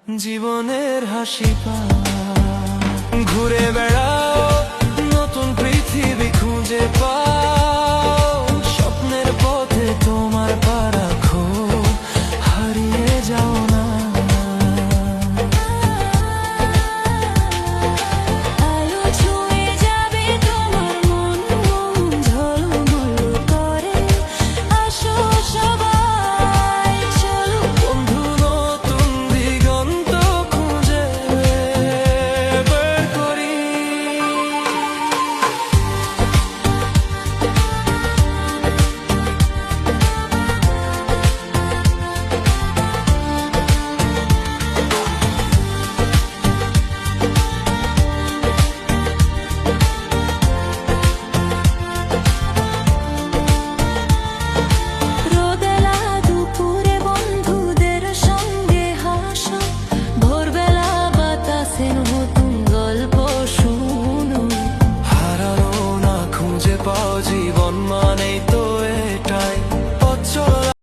জীবনের হাসি পাও, ঘুরে বেড়াও, নতুন পৃথিবী খুঁজে পাও, স্বপ্নের পথে তোমার পা রাখো, হারিয়ে যাও না। আলো ছুঁয়ে যাবে তোমার মন, মন ঝলমল করে। আসো সবাই চলো বন্ধু নতুন দিগন্ত খুঁজে বের করি। রোদেলা দুপুরে বন্ধুদের সঙ্গে হাসো, ভোরবেলা বাতাসে নতুন গল্প শুনো। হারানো না খুঁজে পাও, জীবন মানেই তো